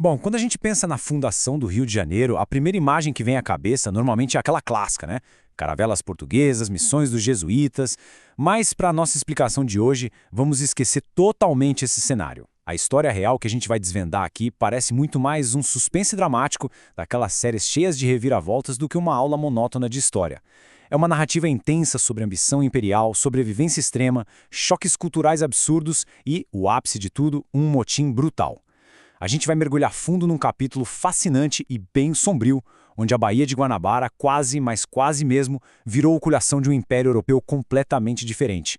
Bom, quando a gente pensa na fundação do Rio de Janeiro, a primeira imagem que vem à cabeça normalmente é aquela clássica, né? Caravelas portuguesas, missões dos jesuítas. Mas, para a nossa explicação de hoje, vamos esquecer totalmente esse cenário. A história real que a gente vai desvendar aqui parece muito mais um suspense dramático daquelas séries cheias de reviravoltas do que uma aula monótona de história. É uma narrativa intensa sobre ambição imperial, sobrevivência extrema, choques culturais absurdos e, o ápice de tudo, um motim brutal. A gente vai mergulhar fundo num capítulo fascinante e bem sombrio, onde a Baía de Guanabara quase, mas quase mesmo, virou o coração de um império europeu completamente diferente.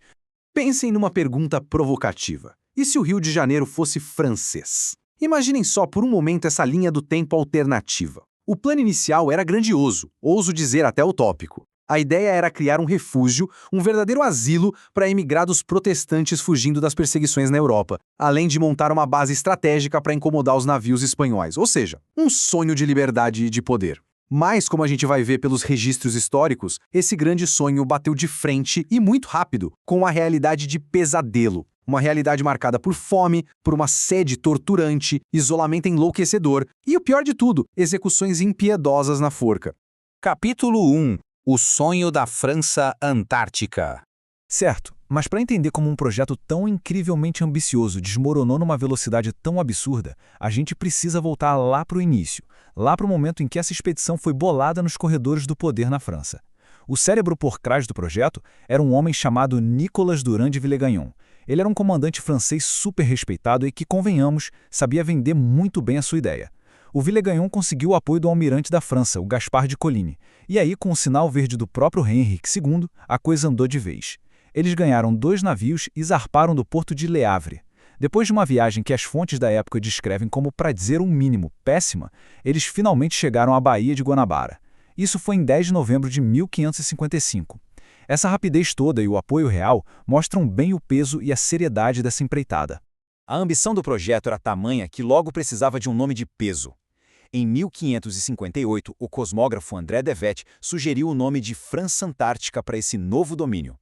Pensem numa pergunta provocativa. E se o Rio de Janeiro fosse francês? Imaginem só por um momento essa linha do tempo alternativa. O plano inicial era grandioso, ouso dizer até utópico. A ideia era criar um refúgio, um verdadeiro asilo para emigrados protestantes fugindo das perseguições na Europa, além de montar uma base estratégica para incomodar os navios espanhóis, ou seja, um sonho de liberdade e de poder. Mas, como a gente vai ver pelos registros históricos, esse grande sonho bateu de frente e muito rápido com a realidade de pesadelo. Uma realidade marcada por fome, por uma sede torturante, isolamento enlouquecedor e, o pior de tudo, execuções impiedosas na forca. Capítulo 1. O sonho da França Antártica. Certo, mas para entender como um projeto tão incrivelmente ambicioso desmoronou numa velocidade tão absurda, a gente precisa voltar lá para o início, lá para o momento em que essa expedição foi bolada nos corredores do poder na França. O cérebro por trás do projeto era um homem chamado Nicolas Durand de Villegagnon. Ele era um comandante francês super respeitado e que, convenhamos, sabia vender muito bem a sua ideia. O Villegagnon conseguiu o apoio do almirante da França, o Gaspard de Coligny, e aí, com o sinal verde do próprio rei Henrique II, a coisa andou de vez. Eles ganharam 2 navios e zarparam do porto de Le Havre. Depois de uma viagem que as fontes da época descrevem como, para dizer um mínimo, péssima, eles finalmente chegaram à Baía de Guanabara. Isso foi em 10 de novembro de 1555. Essa rapidez toda e o apoio real mostram bem o peso e a seriedade dessa empreitada. A ambição do projeto era tamanha que logo precisava de um nome de peso. Em 1558, o cosmógrafo André Devet sugeriu o nome de França Antártica para esse novo domínio.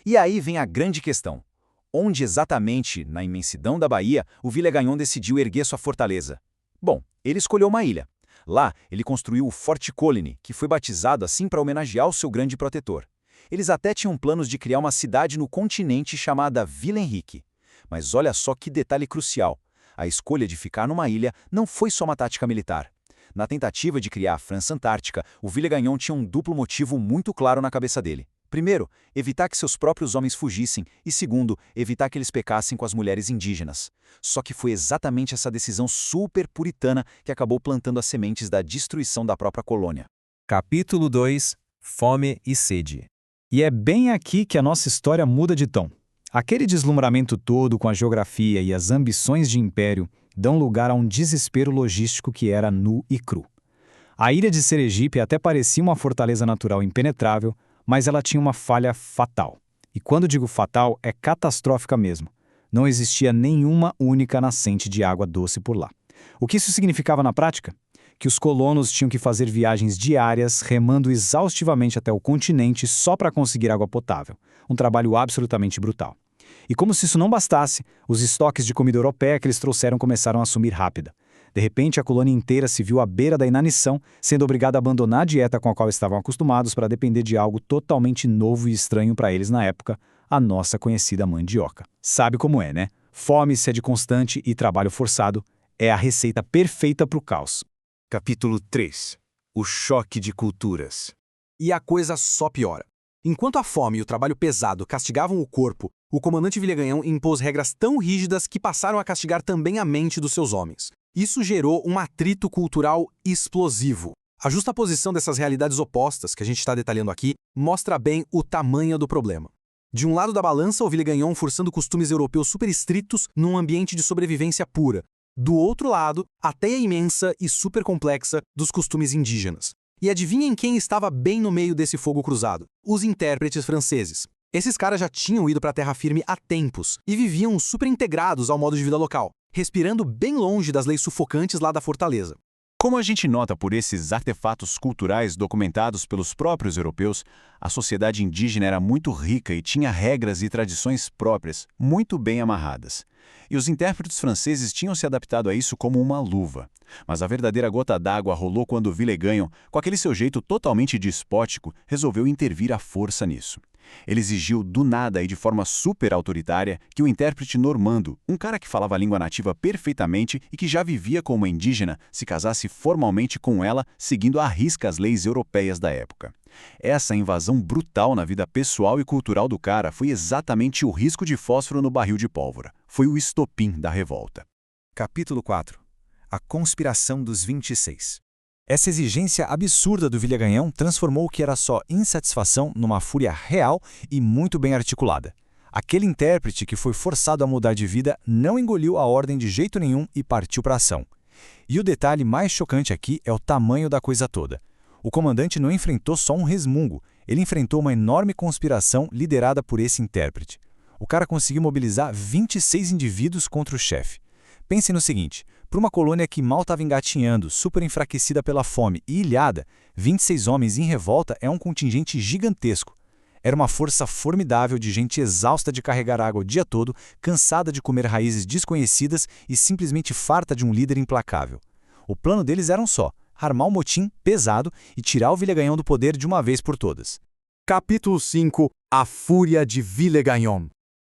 E aí vem a grande questão. Onde exatamente, na imensidão da Baía, o Villegagnon decidiu erguer sua fortaleza? Bom, ele escolheu uma ilha. Lá, ele construiu o Forte Coligny, que foi batizado assim para homenagear o seu grande protetor. Eles até tinham planos de criar uma cidade no continente chamada Vila Henrique. Mas olha só que detalhe crucial. A escolha de ficar numa ilha não foi só uma tática militar. Na tentativa de criar a França Antártica, o Villegagnon tinha um duplo motivo muito claro na cabeça dele. Primeiro, evitar que seus próprios homens fugissem e, segundo, evitar que eles pecassem com as mulheres indígenas. Só que foi exatamente essa decisão super puritana que acabou plantando as sementes da destruição da própria colônia. Capítulo 2. Fome e sede. E é bem aqui que a nossa história muda de tom. Aquele deslumbramento todo com a geografia e as ambições de império dão lugar a um desespero logístico que era nu e cru. A ilha de Sergipe até parecia uma fortaleza natural impenetrável, mas ela tinha uma falha fatal. E quando digo fatal, é catastrófica mesmo. Não existia nenhuma única nascente de água doce por lá. O que isso significava na prática? Que os colonos tinham que fazer viagens diárias, remando exaustivamente até o continente só para conseguir água potável. Um trabalho absolutamente brutal. E como se isso não bastasse, os estoques de comida europeia que eles trouxeram começaram a sumir rápida. De repente, a colônia inteira se viu à beira da inanição, sendo obrigada a abandonar a dieta com a qual estavam acostumados para depender de algo totalmente novo e estranho para eles na época, a nossa conhecida mandioca. Sabe como é, né? Fome, sede constante e trabalho forçado é a receita perfeita para o caos. Capítulo 3. O choque de culturas. E a coisa só piora. Enquanto a fome e o trabalho pesado castigavam o corpo, o comandante Villegagnon impôs regras tão rígidas que passaram a castigar também a mente dos seus homens. Isso gerou um atrito cultural explosivo. A justaposição dessas realidades opostas, que a gente está detalhando aqui, mostra bem o tamanho do problema. De um lado da balança, o Villegagnon forçando costumes europeus super estritos num ambiente de sobrevivência pura. Do outro lado, a teia imensa e super complexa dos costumes indígenas. E adivinhem quem estava bem no meio desse fogo cruzado? Os intérpretes franceses. Esses caras já tinham ido para a terra firme há tempos e viviam super integrados ao modo de vida local, respirando bem longe das leis sufocantes lá da fortaleza. Como a gente nota por esses artefatos culturais documentados pelos próprios europeus, a sociedade indígena era muito rica e tinha regras e tradições próprias, muito bem amarradas. E os intérpretes franceses tinham se adaptado a isso como uma luva. Mas a verdadeira gota d'água rolou quando Villeganho, com aquele seu jeito totalmente despótico, resolveu intervir à força nisso. Ele exigiu do nada e de forma super autoritária que o intérprete normando, um cara que falava a língua nativa perfeitamente e que já vivia como indígena, se casasse formalmente com ela, seguindo à risca as leis europeias da época. Essa invasão brutal na vida pessoal e cultural do cara foi exatamente o risco de fósforo no barril de pólvora. Foi o estopim da revolta. Capítulo 4. A conspiração dos 26. Essa exigência absurda do Villeganhão transformou o que era só insatisfação numa fúria real e muito bem articulada. Aquele intérprete que foi forçado a mudar de vida não engoliu a ordem de jeito nenhum e partiu para a ação. E o detalhe mais chocante aqui é o tamanho da coisa toda. O comandante não enfrentou só um resmungo, ele enfrentou uma enorme conspiração liderada por esse intérprete. O cara conseguiu mobilizar 26 indivíduos contra o chefe. Pense no seguinte, para uma colônia que mal estava engatinhando, super enfraquecida pela fome e ilhada, 26 homens em revolta é um contingente gigantesco. Era uma força formidável de gente exausta de carregar água o dia todo, cansada de comer raízes desconhecidas e simplesmente farta de um líder implacável. O plano deles era um só, armar um motim pesado e tirar o Villeganhão do poder de uma vez por todas. Capítulo 5. A Fúria de Villeganhão.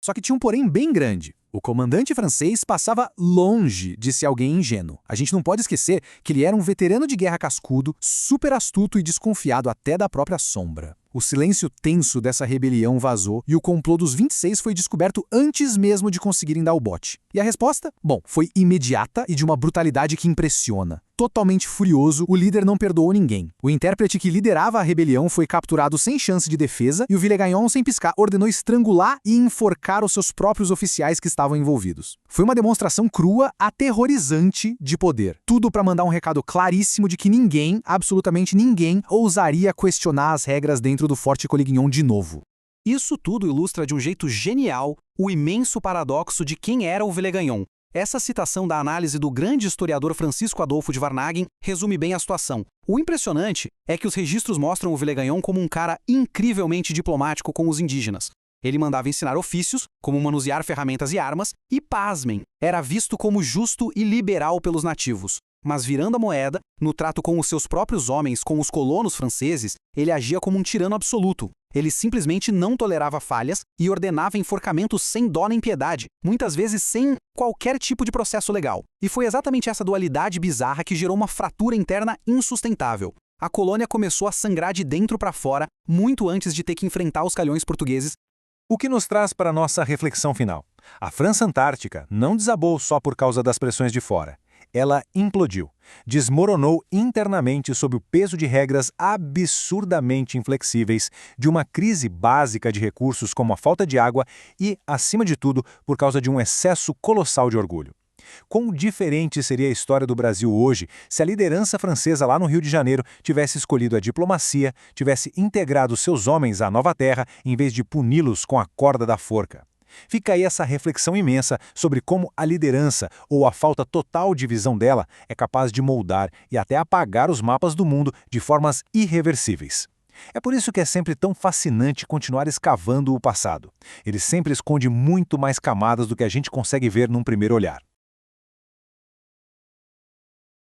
Só que tinha um porém bem grande. O comandante francês passava longe de ser alguém ingênuo. A gente não pode esquecer que ele era um veterano de guerra cascudo, super astuto e desconfiado até da própria sombra. O silêncio tenso dessa rebelião vazou e o complô dos 26 foi descoberto antes mesmo de conseguirem dar o bote. E a resposta? Bom, foi imediata e de uma brutalidade que impressiona. Totalmente furioso, o líder não perdoou ninguém. O intérprete que liderava a rebelião foi capturado sem chance de defesa e o Villeganhão, sem piscar, ordenou estrangular e enforcar os seus próprios oficiais que estavam envolvidos. Foi uma demonstração crua, aterrorizante de poder. Tudo para mandar um recado claríssimo de que ninguém, absolutamente ninguém, ousaria questionar as regras dentro do Forte Colignon de novo. Isso tudo ilustra de um jeito genial o imenso paradoxo de quem era o Villeganhão. Essa citação da análise do grande historiador Francisco Adolfo de Varnhagen resume bem a situação. O impressionante é que os registros mostram o Villeganhão como um cara incrivelmente diplomático com os indígenas. Ele mandava ensinar ofícios, como manusear ferramentas e armas, e, pasmem, era visto como justo e liberal pelos nativos. Mas virando a moeda, no trato com os seus próprios homens, com os colonos franceses, ele agia como um tirano absoluto. Ele simplesmente não tolerava falhas e ordenava enforcamentos sem dó nem piedade, muitas vezes sem qualquer tipo de processo legal. E foi exatamente essa dualidade bizarra que gerou uma fratura interna insustentável. A colônia começou a sangrar de dentro para fora, muito antes de ter que enfrentar os calhões portugueses. O que nos traz para a nossa reflexão final. A França Antártica não desabou só por causa das pressões de fora. Ela implodiu, desmoronou internamente sob o peso de regras absurdamente inflexíveis, de uma crise básica de recursos como a falta de água e, acima de tudo, por causa de um excesso colossal de orgulho. Quão diferente seria a história do Brasil hoje se a liderança francesa lá no Rio de Janeiro tivesse escolhido a diplomacia, tivesse integrado seus homens à nova terra em vez de puni-los com a corda da forca. Fica aí essa reflexão imensa sobre como a liderança, ou a falta total de visão dela, é capaz de moldar e até apagar os mapas do mundo de formas irreversíveis. É por isso que é sempre tão fascinante continuar escavando o passado. Ele sempre esconde muito mais camadas do que a gente consegue ver num primeiro olhar.